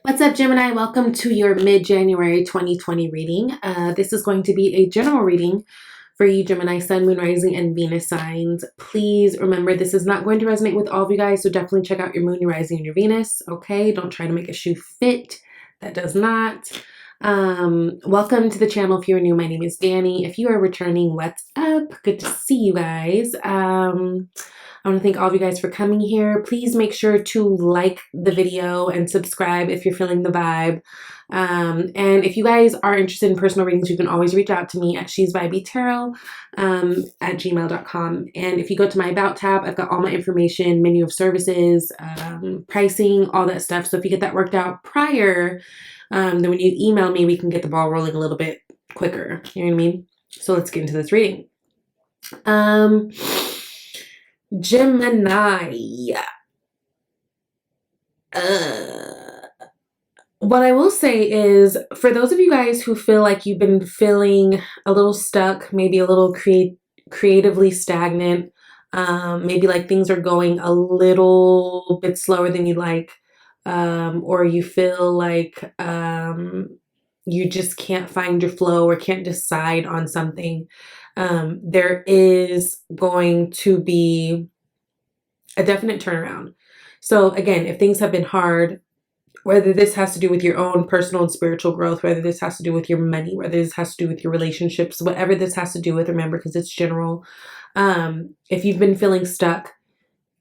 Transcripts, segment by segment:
What's up, Gemini? Welcome to your mid-January 2020 reading. This is going to be a general reading for you, Gemini, Sun, Moon, Rising, and Venus signs. Please remember, this is not going to resonate with all of you guys, so definitely check out your Moon, your Rising, and your Venus, okay? Don't try to make a shoe fit. That does not. Welcome to the channel. If you're new, my name is Danny. If you are returning, what's up? Good to see you guys. I want to thank all of you guys for coming here. Please make sure to like the video and subscribe if you're feeling the vibe. And if you guys are interested in personal readings, you can always reach out to me at shesvibeytarot at gmail.com. And if you go to my About tab, I've got all my information, menu of services, pricing, all that stuff. So if you get that worked out prior, then when you email me, we can get the ball rolling a little bit quicker. You know what I mean? So let's get into this reading. Gemini. What I will say is, for those of you guys who feel like you've been feeling a little stuck, maybe a little creatively stagnant, maybe like things are going a little bit slower than you'd like, or you feel like you just can't find your flow or can't decide on something, there is going to be a definite turnaround. So again, if things have been hard, whether this has to do with your own personal and spiritual growth, whether this has to do with your money, whether this has to do with your relationships, whatever this has to do with, remember, because it's general. If you've been feeling stuck,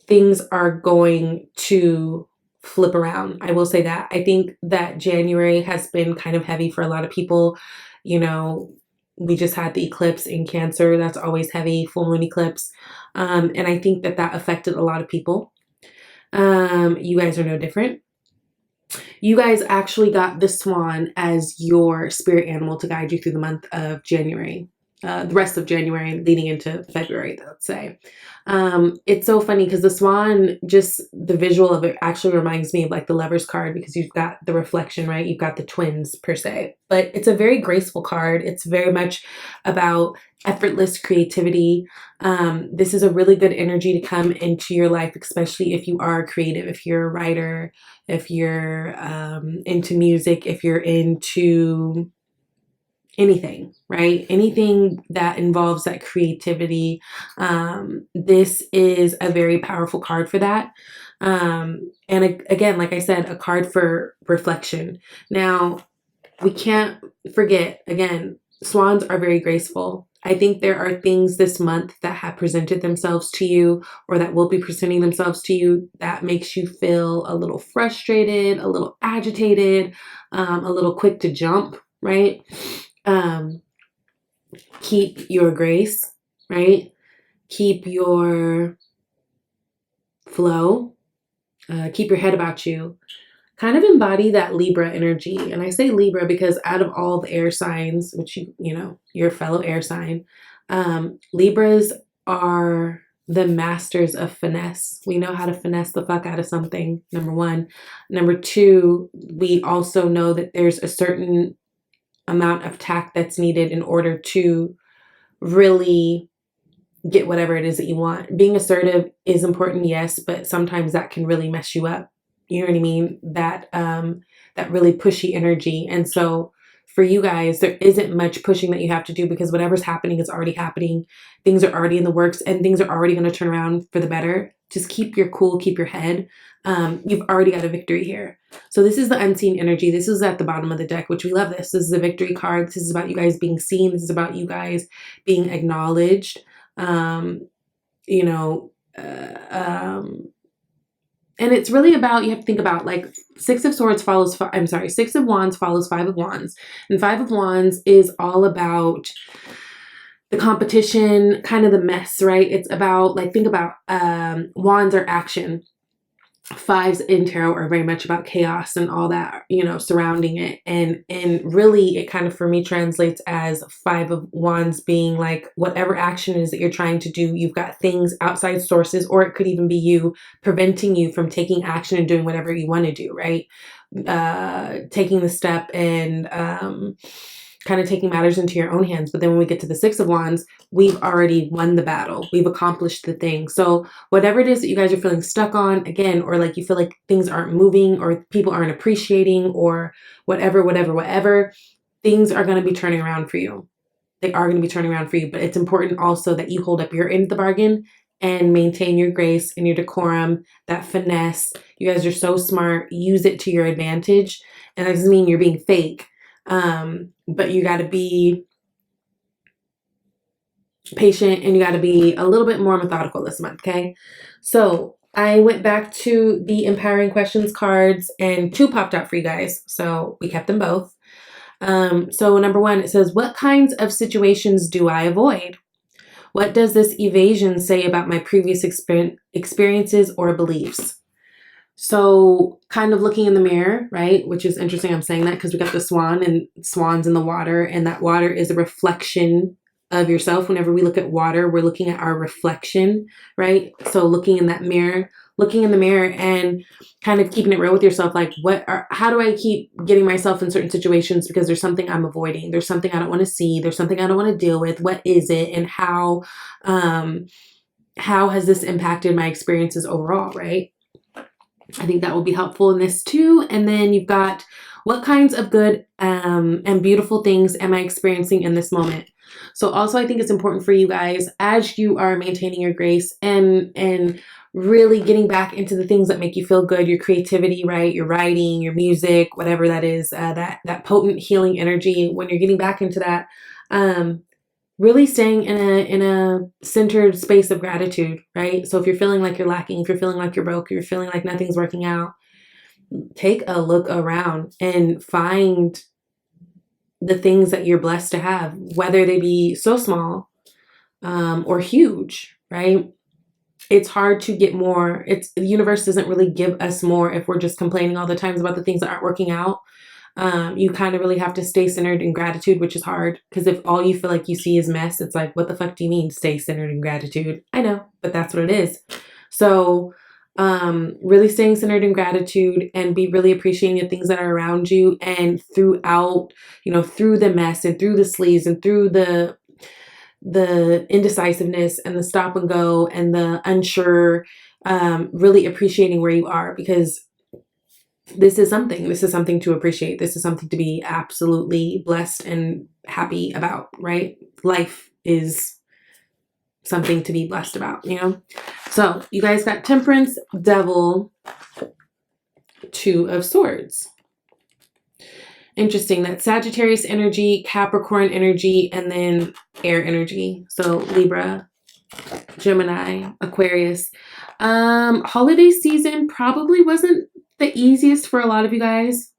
things are going to flip around. I will say that. I think that January has been kind of heavy for a lot of people. You know, we just had the eclipse in Cancer. That's always heavy, full moon eclipse. And I think that that affected a lot of people. You guys are no different. You guys actually got the swan as your spirit animal to guide you through the month of January. The rest of January leading into February, let's say. It's so funny because the swan, just the visual of it actually reminds me of like the Lover's card, because you've got the reflection, right? You've got the twins per se, but it's a very graceful card. It's very much about effortless creativity. This is a really good energy to come into your life, especially if you are creative, if you're a writer, if you're into music, if you're into anything, right? Anything that involves that creativity. This is a very powerful card for that. And again, like I said, a card for reflection. Now, we can't forget, again, swans are very graceful. I think there are things this month that have presented themselves to you, or that will be presenting themselves to you, that makes you feel a little frustrated, a little agitated, a little quick to jump, right? Keep your grace, right? Keep your flow, keep your head about you. Kind of embody that Libra energy. And I say Libra because out of all the air signs, which you know, your fellow air sign, Libras are the masters of finesse. We know how to finesse the fuck out of something, number one. Number two, we also know that there's a certain amount of tact that's needed in order to really get whatever it is that you want. Being assertive is important, yes, but sometimes that can really mess you up. You know what I mean? That really pushy energy. And so for you guys, there isn't much pushing that you have to do, because whatever's happening is already happening. Things are already in the works, and things are already going to turn around for the better. Just keep your cool, keep your head. You've already got a victory here. So this is the unseen energy. This is at the bottom of the deck, which we love this. This is a victory card. This is about you guys being seen. This is about you guys being acknowledged. You know, and it's really about, you have to think about, like, Six of Wands follows Five of Wands. And Five of Wands is all about the competition, kind of the mess, right? It's about, like, think about wands are action. Fives in tarot are very much about chaos and all that, you know, surrounding it. And really it kind of, for me, translates as Five of Wands being like, whatever action it is that you're trying to do, you've got things, outside sources, or it could even be you, preventing you from taking action and doing whatever you want to do, right? Taking the step and kind of taking matters into your own hands. But then when we get to the Six of Wands, we've already won the battle. We've accomplished the thing. So whatever it is that you guys are feeling stuck on, again, or like you feel like things aren't moving or people aren't appreciating or whatever, things are going to be turning around for you. They are going to be turning around for you. But it's important also that you hold up your end of the bargain and maintain your grace and your decorum, that finesse. You guys are so smart. Use it to your advantage. And that doesn't mean you're being fake. But you got to be patient and you got to be a little bit more methodical this month, okay? So I went back to the Empowering Questions cards and 2 popped out for you guys. So we kept them both. So number 1, it says, what kinds of situations do I avoid? What does this evasion say about my previous experiences or beliefs? So kind of looking in the mirror, right? Which is interesting. I'm saying that because we got the swan and swans in the water, and that water is a reflection of yourself. Whenever we look at water, we're looking at our reflection, right? So looking in that mirror, looking in the mirror and kind of keeping it real with yourself. Like how do I keep getting myself in certain situations because there's something I'm avoiding. There's something I don't want to see. There's something I don't want to deal with. What is it? And how has this impacted my experiences overall, right? I think that will be helpful in this too. And then you've got, what kinds of good and beautiful things am I experiencing in this moment? So also I think it's important for you guys as you are maintaining your grace and really getting back into the things that make you feel good, your creativity, right? Your writing, your music, whatever that is, that potent healing energy. When you're getting back into that, really staying in a centered space of gratitude, right? So if you're feeling like you're lacking, if you're feeling like you're broke, if you're feeling like nothing's working out, take a look around and find the things that you're blessed to have, whether they be so small or huge, right? It's hard to get more. The universe doesn't really give us more if we're just complaining all the times about the things that aren't working out. You kind of really have to stay centered in gratitude, which is hard because if all you feel like you see is mess, it's like, what the fuck do you mean stay centered in gratitude? I know, but that's what it is. So really staying centered in gratitude and be really appreciating the things that are around you, and throughout, through the mess and through the sleaze and through the indecisiveness and the stop and go and the unsure, really appreciating where you are, because this is something to appreciate. This is something to be absolutely blessed and happy about, right? Life is something to be blessed about, So you guys got Temperance, Devil, 2 of Swords. Interesting. That Sagittarius energy, Capricorn energy, and then air energy. So Libra, Gemini, Aquarius. Holiday season probably wasn't the easiest for a lot of you guys.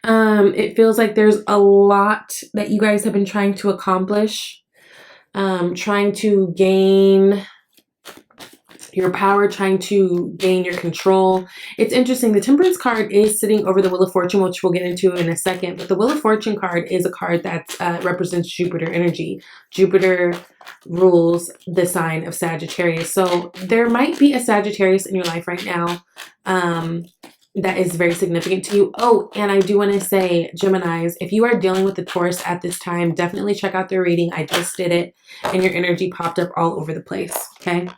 It feels like there's a lot that you guys have been trying to accomplish, trying to gain your power, trying to gain your control. It's interesting. The Temperance card is sitting over the Wheel of Fortune, which we'll get into in a second. But the Wheel of Fortune card is a card that represents Jupiter energy. Jupiter rules the sign of Sagittarius. So there might be a Sagittarius in your life right now that is very significant to you. Oh, and I do want to say, Geminis, if you are dealing with the Taurus at this time, definitely check out their reading. I just did it, and your energy popped up all over the place, okay?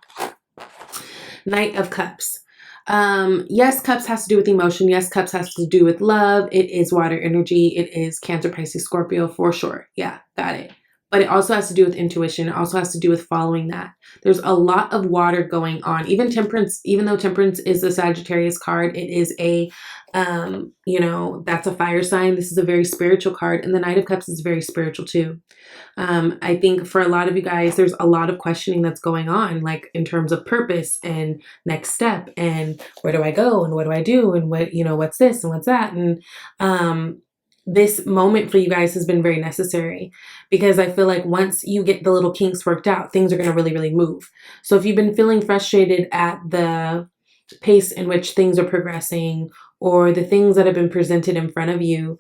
Knight of Cups. Yes, Cups has to do with emotion. Yes, Cups has to do with love. It is water energy. It is Cancer, Pisces, Scorpio for sure. Yeah, got it. But it also has to do with intuition. It also has to do with following that. There's a lot of water going on. Even Temperance, even though Temperance is the Sagittarius card, it is a, that's a fire sign. This is a very spiritual card. And the Knight of Cups is very spiritual too. I think for a lot of you guys, there's a lot of questioning that's going on, like in terms of purpose and next step and where do I go and what do I do and what's this and what's that. And this moment for you guys has been very necessary because I feel like once you get the little kinks worked out, things are going to really, really move. So if you've been feeling frustrated at the pace in which things are progressing or the things that have been presented in front of you,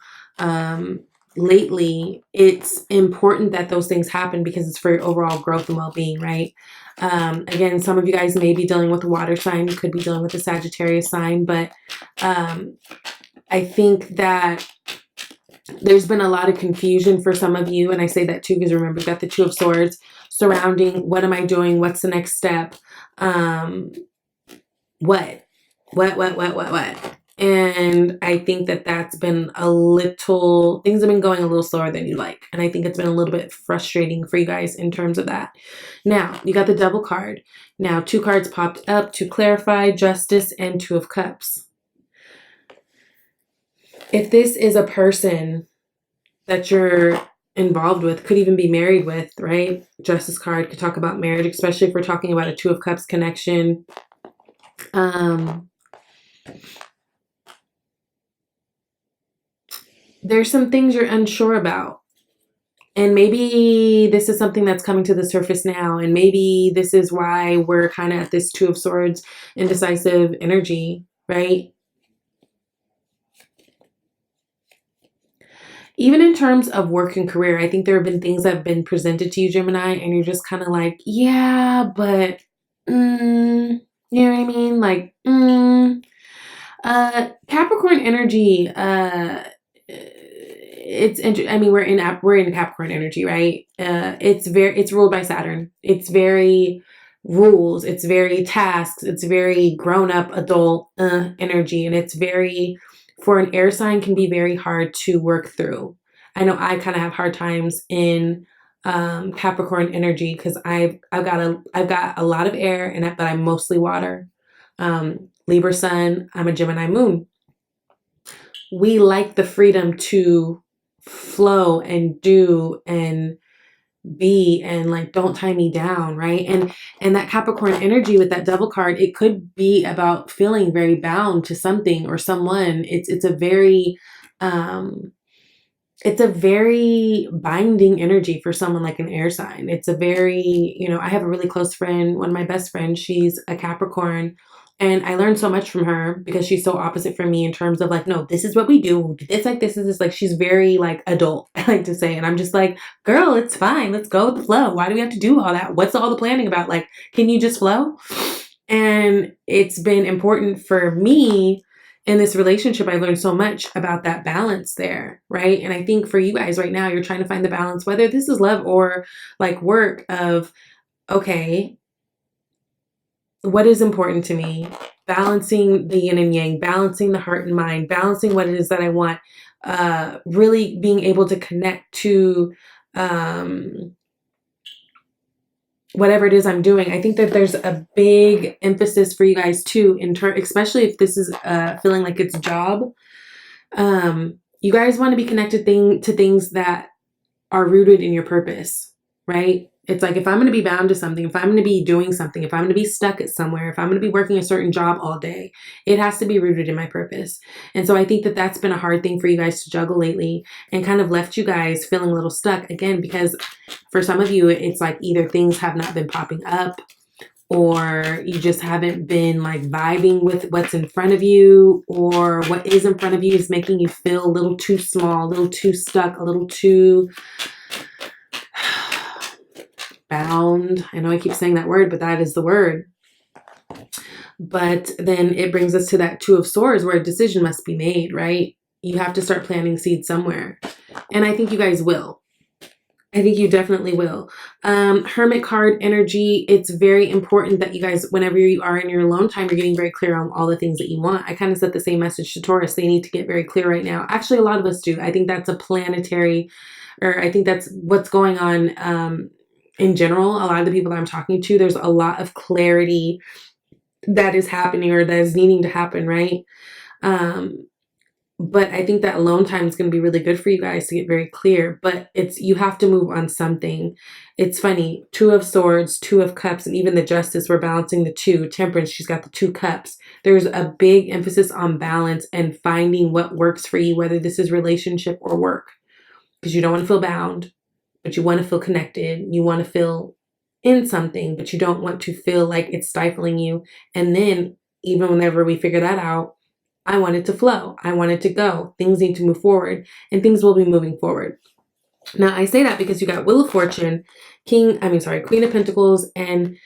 lately, it's important that those things happen because it's for your overall growth and well-being, right? Again, some of you guys may be dealing with a water sign. You could be dealing with a Sagittarius sign, but I think that There's been a lot of confusion for some of you, and I say that too because remember, we've got the Two of Swords surrounding what am I doing? What's the next step? What? And I think that that's been things have been going a little slower than you like. And I think it's been a little bit frustrating for you guys in terms of that. Now, you got the Devil card. Now, 2 cards popped up to clarify: Justice and 2 of Cups. If this is a person that you're involved with, could even be married with, right? Justice card could talk about marriage, especially if we're talking about a 2 of Cups connection. There's some things you're unsure about. And maybe this is something that's coming to the surface now. And maybe this is why we're kind of at this 2 of Swords, indecisive energy, right? Even in terms of work and career, I think there have been things that have been presented to you, Gemini, and you're just kind of like, yeah, but, you know what I mean? Like, Capricorn energy, we're in Capricorn energy, right? It's ruled by Saturn. It's very rules. It's very tasks. It's very grown up adult energy, and it's very, for an air sign, can be very hard to work through. I know I kind of have hard times in Capricorn energy because I've got a lot of air in it, but I'm mostly water. Libra sun. I'm a Gemini moon. We like the freedom to flow and do and be and like, don't tie me down, right? And that Capricorn energy with that Devil card, it could be about feeling very bound to something or someone. It's a very binding energy for someone like an air sign. It's a very, I have a really close friend, one of my best friends, she's a Capricorn. And I learned so much from her because she's so opposite from me in terms of like, no, this is what we do. It's like, this is this, like, she's very like adult, I like to say. And I'm just like, girl, it's fine. Let's go with the flow. Why do we have to do all that? What's all the planning about? Like, can you just flow? And it's been important for me in this relationship. I learned so much about that balance there, right? And I think for you guys right now, you're trying to find the balance, whether this is love or like work, of, okay, what is important to me, balancing the yin and yang, balancing the heart and mind, balancing what it is that I want, really being able to connect to whatever it is I'm doing. I think that there's a big emphasis for you guys too, especially if this is feeling like it's job. You guys want to be connected to things that are rooted in your purpose, right? It's like, if I'm going to be bound to something, if I'm going to be doing something, if I'm going to be stuck at somewhere, if I'm going to be working a certain job all day, it has to be rooted in my purpose. And so I think that that's been a hard thing for you guys to juggle lately, and kind of left you guys feeling a little stuck again, because for some of you, it's like either things have not been popping up, or you just haven't been like vibing with what's in front of you, or what is in front of you is making you feel a little too small, a little too stuck, a little too bound. I know I keep saying that word, but that is the word. But then it brings us to that 2 of Swords, where a decision must be made, right? You have to start planting seeds somewhere. And I think you guys will. I think you definitely will. Hermit card energy. It's very important that you guys, whenever you are in your alone time, you're getting very clear on all the things that you want. I kind of set the same message to Taurus. They need to get very clear right now. Actually, a lot of us do. I think that's a planetary, or I think that's what's going on in general. A lot of the people that I'm talking to, there's a lot of clarity that is happening, or that is needing to happen, right? But I think that alone time is going to be really good for you guys to get very clear. But you have to move on something. It's funny, 2 of Swords, 2 of Cups, and even the Justice, we're balancing the 2. Temperance, she's got the 2 cups. There's a big emphasis on balance and finding what works for you, whether this is relationship or work, because you don't want to feel bound, but you want to feel connected. You want to feel in something, but you don't want to feel like it's stifling you. And then even whenever we figure that out, I want it to flow. I want it to go. Things need to move forward, and things will be moving forward. Now, I say that because you got Wheel of Fortune, Queen of Pentacles, and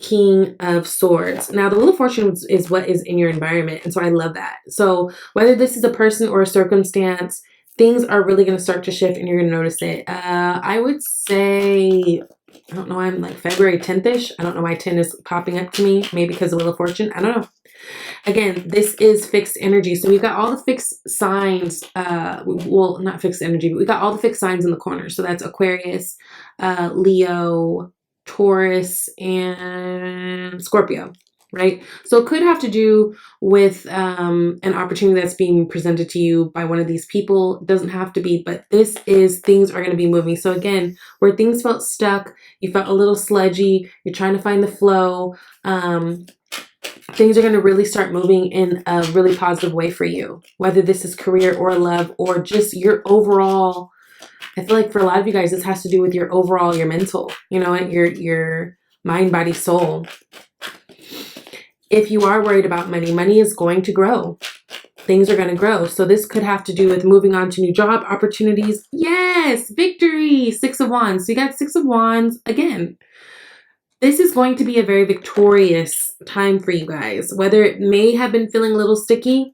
King of Swords. Now, the Wheel of Fortune is what is in your environment. And so I love that. So whether this is a person or a circumstance, things are really going to start to shift and you're going to notice it. I would say, I don't know, I'm like February 10th-ish. I don't know why 10 is popping up to me. Maybe because of Wheel of Fortune. I don't know. Again, this is fixed energy. So we've got all the fixed signs, well, not fixed energy, but we got all the fixed signs in the corner. So that's Aquarius, Leo, Taurus, and Scorpio, right? So it could have to do with an opportunity that's being presented to you by one of these people. It doesn't have to be, but this is, things are going to be moving. So again, where things felt stuck, you felt a little sludgy, you're trying to find the flow, things are going to really start moving in a really positive way for you, whether this is career or love or just your overall. I feel like for a lot of you guys, this has to do with your overall, your mental, you know, your mind, body, soul. If you are worried about money, money is going to grow. Things are going to grow. So this could have to do with moving on to new job opportunities. Yes, victory, 6 of Wands. So you got 6 of Wands again. This is going to be a very victorious time for you guys. Whether it may have been feeling a little sticky,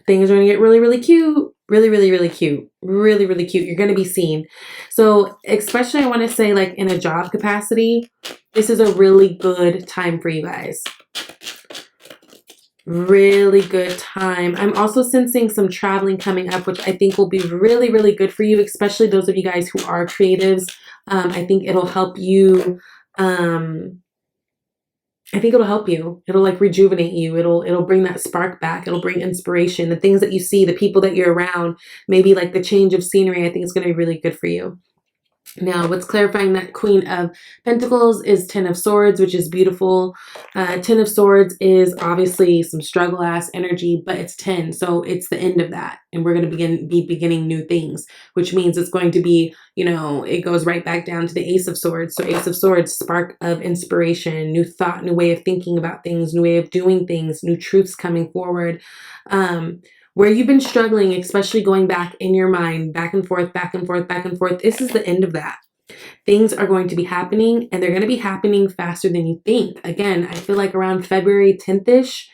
things are going to get really, really cute. Really, really, really cute. Really, really cute. You're going to be seen. So especially I want to say like in a job capacity, this is a really good time for you guys. Really good time. I'm also sensing some traveling coming up, which I think will be really, really good for you, especially those of you guys who are creatives. I think it'll help you. I think it'll help you. It'll like rejuvenate you. It'll bring that spark back. It'll bring inspiration. The things that you see, the people that you're around, maybe like the change of scenery, I think it's going to be really good for you. Now, what's clarifying that Queen of Pentacles is 10 of Swords, which is beautiful. 10 of Swords is obviously some struggle-ass energy, but it's 10, so it's the end of that. And we're going to be beginning new things, which means it's going to be, you know, it goes right back down to the Ace of Swords. So Ace of Swords, spark of inspiration, new thought, new way of thinking about things, new way of doing things, new truths coming forward. Where you've been struggling, especially going back in your mind, back and forth, back and forth, back and forth, this is the end of that. Things are going to be happening, and they're going to be happening faster than you think. Again, I feel like around February 10th-ish,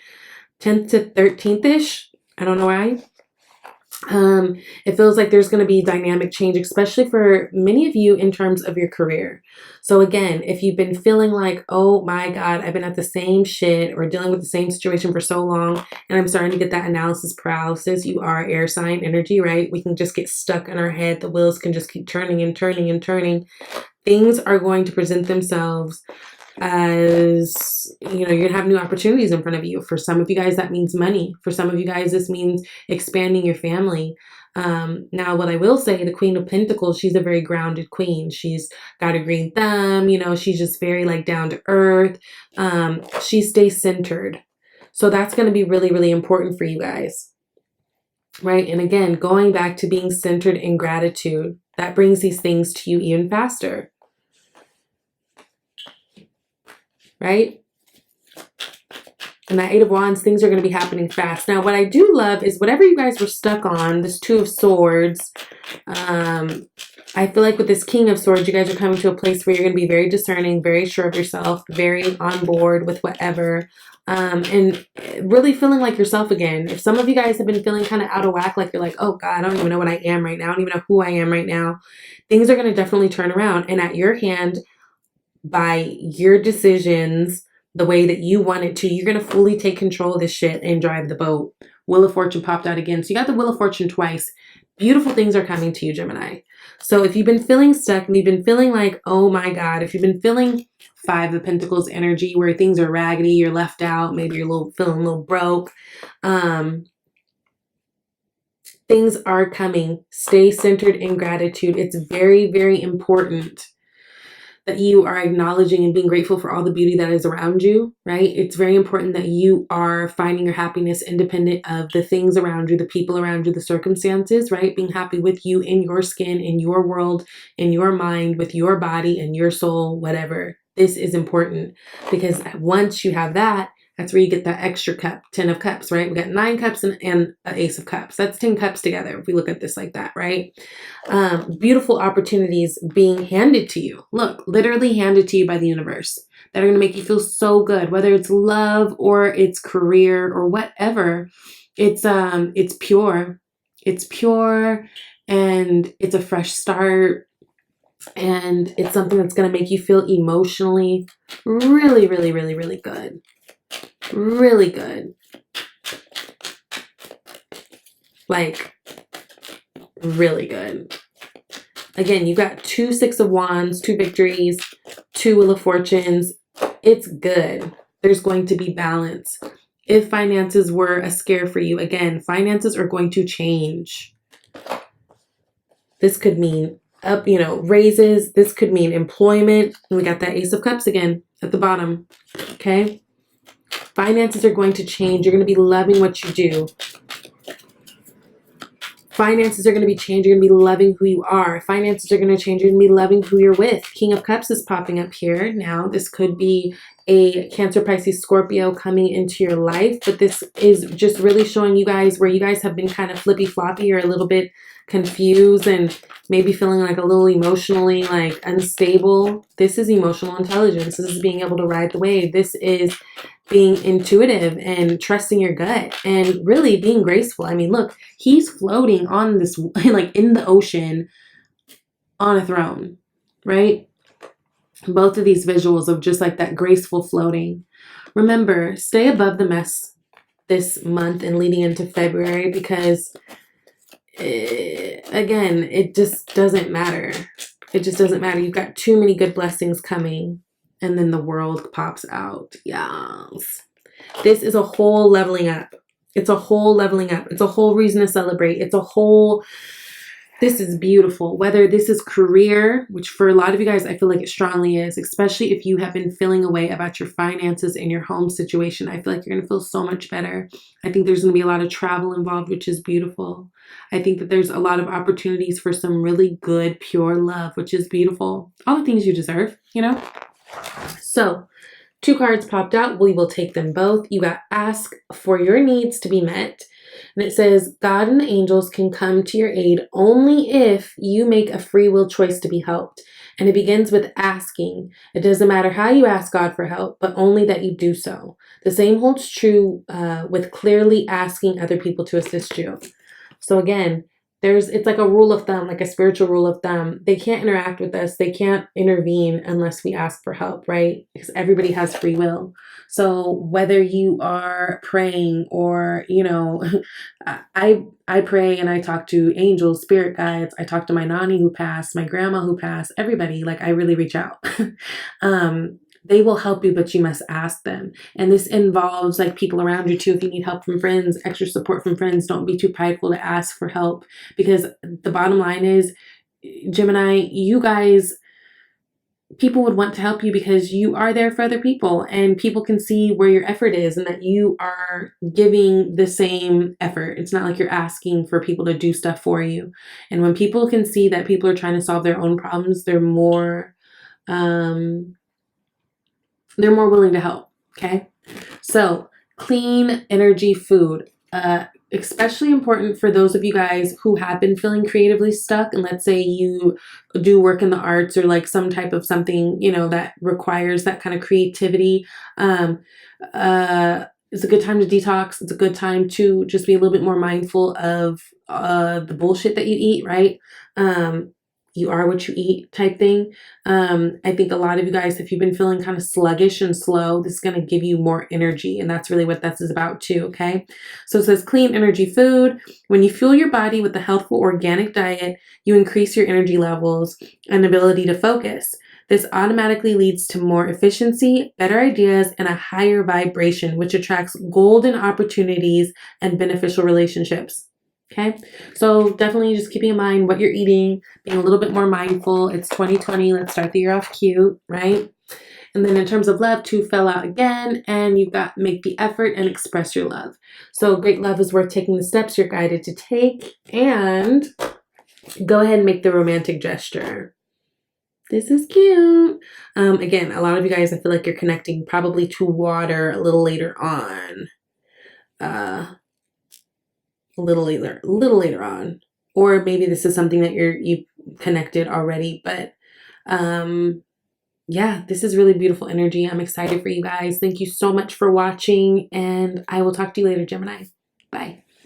10th to 13th-ish, I don't know why. It feels like there's going to be dynamic change, especially for many of you in terms of your career. So again, if you've been feeling like, oh my God, I've been at the same shit or dealing with the same situation for so long, and I'm starting to get that analysis paralysis, you are air sign energy, right? We can just get stuck in our head. The wheels can just keep turning and turning and turning. Things are going to present themselves as, you know, you're gonna have new opportunities in front of you. For some of you guys, that means money. For some of you guys, this means expanding your family. Now, what I will say, the Queen of Pentacles, she's a very grounded queen. She's got a green thumb, you know, she's just very like down to earth. She stays centered. So that's going to be really, really important for you guys. Right? And again, going back to being centered in gratitude, that brings these things to you even faster. Right? And that 8 of Wands, things are going to be happening fast. Now, what I do love is whatever you guys were stuck on, this 2 of Swords, I feel like with this King of Swords, you guys are coming to a place where you're going to be very discerning, very sure of yourself, very on board with whatever, and really feeling like yourself again. If some of you guys have been feeling kind of out of whack, like you're like, oh God, I don't even know what I am right now. I don't even know who I am right now. Things are going to definitely turn around, and at your hand, by your decisions, the way that you want it to, you're going to fully take control of this shit and drive the boat. Wheel of Fortune popped out again. So you got the Wheel of Fortune twice. Beautiful things are coming to you, Gemini. So if you've been feeling stuck and you've been feeling like, oh my God, if you've been feeling 5 of Pentacles energy where things are raggedy, you're left out, maybe you're feeling a little broke, things are coming. Stay centered in gratitude. It's very, very important that you are acknowledging and being grateful for all the beauty that is around you, right? It's very important that you are finding your happiness independent of the things around you, the people around you, the circumstances, right? Being happy with you in your skin, in your world, in your mind, with your body and your soul, whatever. This is important because once you have that, that's where you get that extra cup, 10 of Cups, right? We got 9 cups and an Ace of Cups. That's 10 cups together if we look at this like that, right? Beautiful opportunities being handed to you. Look, literally handed to you by the universe that are going to make you feel so good, whether it's love or it's career or whatever. It's pure, It's pure and it's a fresh start. And it's something that's going to make you feel emotionally really, really, really, really good. Really good. Like, really good. Again, you got 2 Six of Wands, 2 victories, 2 Wheel of Fortunes. It's good. There's going to be balance. If finances were a scare for you, again, finances are going to change. This could mean up, raises. This could mean employment. And we got that Ace of Cups again at the bottom. Okay. Finances are going to change. You're going to be loving what you do. Finances are going to be changed. You're going to be loving who you are. Finances are going to change. You're going to be loving who you're with. King of Cups is popping up here. Now, this could be a Cancer, Pisces, Scorpio coming into your life. But this is just really showing you guys where you guys have been kind of flippy floppy or a little bit confused and maybe feeling like a little emotionally like unstable. This is emotional intelligence. This is being able to ride the wave. This is being intuitive and trusting your gut and really being graceful. I mean, look, he's floating on this, like in the ocean on a throne, right? Both of these visuals of just like that graceful floating. Remember, stay above the mess this month and leading into February because again, it just doesn't matter. It just doesn't matter. You've got too many good blessings coming. And then the world pops out. Yes. This is a whole leveling up. It's a whole leveling up. It's a whole reason to celebrate. It's a whole, this is beautiful. Whether this is career, which for a lot of you guys, I feel like it strongly is, especially if you have been feeling away about your finances and your home situation. I feel like you're going to feel so much better. I think there's going to be a lot of travel involved, which is beautiful. I think that there's a lot of opportunities for some really good, pure love, which is beautiful. All the things you deserve, So, 2 cards popped out. We will take them both. You got ask for your needs to be met. And it says, God and the angels can come to your aid only if you make a free will choice to be helped. And it begins with asking. It doesn't matter how you ask God for help, but only that you do so. The same holds true with clearly asking other people to assist you. So again, it's like a rule of thumb, like a spiritual rule of thumb. They can't interact with us. They can't intervene unless we ask for help, right? Because everybody has free will. So whether you are praying or, I pray and I talk to angels, spirit guides. I talk to my nanny who passed, my grandma who passed, everybody. Like I really reach out. They will help you, but you must ask them. And this involves like people around you too. If you need help from friends, extra support from friends, don't be too prideful to ask for help, because the bottom line is, Gemini, you guys, people would want to help you because you are there for other people and people can see where your effort is and that you are giving the same effort. It's not like you're asking for people to do stuff for you. And when people can see that people are trying to solve their own problems, they're more willing to help. Okay. So clean energy food, especially important for those of you guys who have been feeling creatively stuck. And let's say you do work in the arts or like some type of something, that requires that kind of creativity. It's a good time to detox. It's a good time to just be a little bit more mindful of the bullshit that you eat, right? You are what you eat type thing. I think a lot of you guys, if you've been feeling kind of sluggish and slow, this is going to give you more energy. And that's really what this is about too, okay? So it says clean energy food. When you fuel your body with a healthful organic diet, you increase your energy levels and ability to focus. This automatically leads to more efficiency, better ideas, and a higher vibration, which attracts golden opportunities and beneficial relationships. Okay, so definitely just keeping in mind what you're eating, being a little bit more mindful. It's 2020. Let's start the year off cute, right? And then in terms of love, 2 fell out again, and you've got make the effort and express your love. So great love is worth taking the steps you're guided to take, and go ahead and make the romantic gesture. This is cute. Again, a lot of you guys, I feel like you're connecting probably to water a little later on. A little later on, or maybe this is something that you've connected already, but yeah, this is really beautiful energy. I'm excited for you guys. Thank you so much for watching, and I will talk to you later, Gemini. Bye.